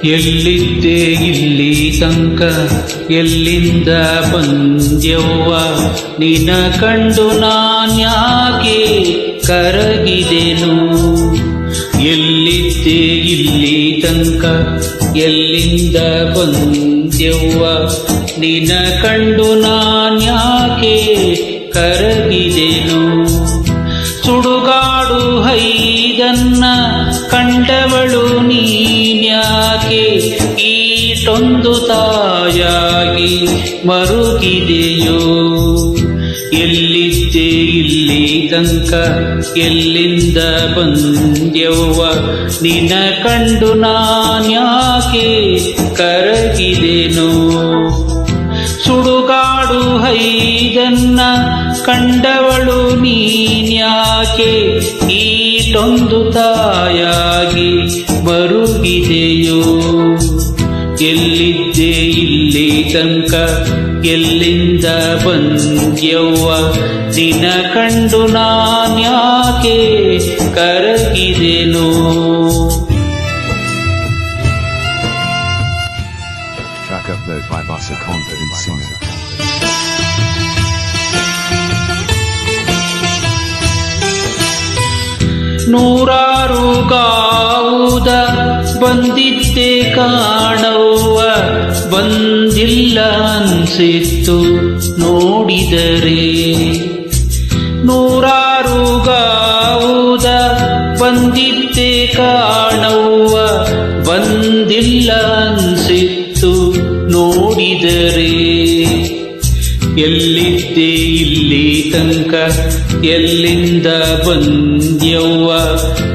ಎಲ್ಲಿದ್ದೆ ಇಲ್ಲಿ ತನಕ ಎಲ್ಲಿಂದ ಬಂದ್ಯವ್ವ ನಿನ್ನ ಕಂಡು ನಾನ್ಯಾಕೆ ಕರಗಿದೆನು. ಎಲ್ಲಿದ್ದೆ ಇಲ್ಲಿ ತನಕ ಎಲ್ಲಿಂದ ಬಂದ್ಯವ್ವ ನಿನ್ನ ಕಂಡು ನಾನ್ಯಾಕೆ ಕರಗಿದೆನು. ಸುಡುಗಾಡು ಹೈದನ್ನ ಕಂಡವಳು ನೀನ್ಯಾಕೆ ಈಟೊಂದು ತಾಯಾಗಿ ಮರುಗಿದೆಯೋ. ಎಲ್ಲಿದ್ದೆ ಇಲ್ಲಿ ತನಕ ಎಲ್ಲಿಂದ ಬಂದ್ಯವ್ವ ನಿನ್ನ ಕಂಡು ನಾನ್ಯಾಕೆ ಕರಗಿದೆನು. ಸುಡುಗಾಡು ಹೈದನ್ನ ಕಂಡವಳು ನೀನ್ಯಾಕೆ ಈಟೊಂದು ತಾಯಾಗಿ ಮರುಗಿದೆಯೋ. ಎಲ್ಲಿದ್ದೆ ಇಲ್ಲಿ ತನಕ ಎಲ್ಲಿಂದ ಬಂದ್ಯವ್ವ ನಿನ್ನ ಕಂಡು ನಾನ್ಯಾಕೆ ಕರಗಿದೆನು. Track upload by Bossa Confident Singer. ನೂರಾರು ಗಾವುದ ಬಂದಿದ್ದೆ ಕಾಣವ್ವ ಬಂದಿಲ್ಲ ಅನ್ಸಿತ್ತು ನೋಡಿದರೆ. ನೂರಾರು ಗಾವುದ ಬಂದಿದ್ದೆ ಕಾಣವ್ವ ಬಂದಿಲ್ಲ ಅನ್ಸಿತ್ತು ನೋಡಿದರೆ. ಎಲ್ಲಿದ್ದೆ ಇಲ್ಲಿ ತನಕ ಎಲ್ಲಿಂದ ಬಂದ್ಯವ್ವ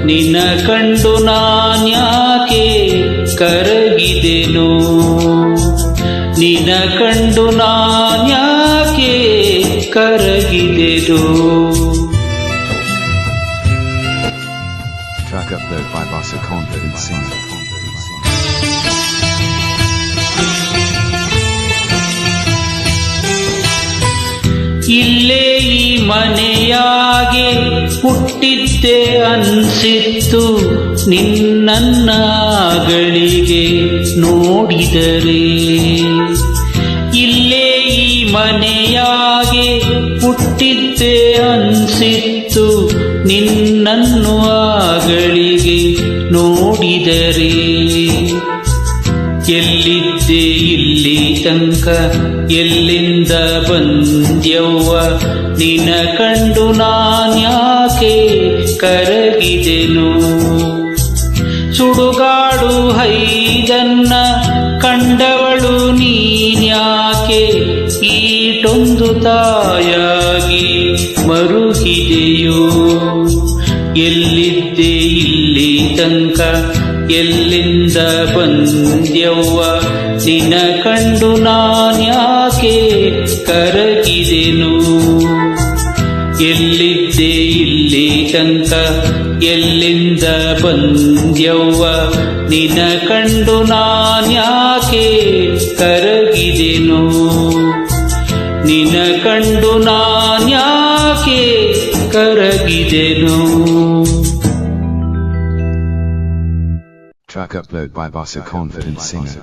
ನಿನ್ನ ಕಂಡು ನಾನ್ಯಾಕೆ ಕರಗಿದೆನು. ನಿನ್ನ ಕಂಡು ನಾನ್ಯಾಕೆ ಕರಗಿದೆನು. Track upload by Bossa Confident Singer. ಇಲ್ಲೇ ಈ ಮನೆಯಾಗೆ ಹುಟ್ಟಿದ್ದೆ ಅನ್ಸಿತ್ತು ನಿನ್ನನ್ನಗಳಿಗೆ ನೋಡಿದರೆ. ಇಲ್ಲೇ ಈ ಮನೆಯಾಗೆ ಹುಟ್ಟಿದ್ದೆ ಅನ್ಸಿತ್ತು ನಿನ್ನನ್ನು ಆಗಳಿಗೆ ನೋಡಿದರೆ. ಎಲ್ಲಿದ್ದೆ ಇಲ್ಲಿ ತನಕ ಎಲ್ಲಿಂದ ಬಂದ್ಯವ್ವ ನಿನ್ನ ಕಂಡು ನಾನ್ಯಾಕೆ ಕರಗಿದೆನು. ಸುಡುಗಾಡು ಹೈದನ್ನ ಕಂಡವಳು ನೀನ್ಯಾಕೆ ಈಟೊಂದು ತಾಯಾಗಿ ಮರುಗಿದೆಯೋ. ಎಲ್ಲಿದ್ದೆ ಇಲ್ಲಿ ತನಕ ಎಲ್ಲಿಂದ ಬಂದ್ಯವ್ವ ನಿನ್ನ ಕಂಡು ನಾನ್ಯಾಕೆ ಕರಗಿದೆನು. ಎಲ್ಲಿದ್ದೆ ಇಲ್ಲಿ ತನಕ ಎಲ್ಲಿಂದ ಬಂದ್ಯವ್ವ ನಿನ್ನ ಕಂಡು ನಾನ್ಯಾಕೆ ಕರಗಿದೆನು. ನಿನ್ನ ಕಂಡು ನಾನ್ಯಾಕೆ ಕರಗಿದೆನು. Track upload by Bossa Confident Singer.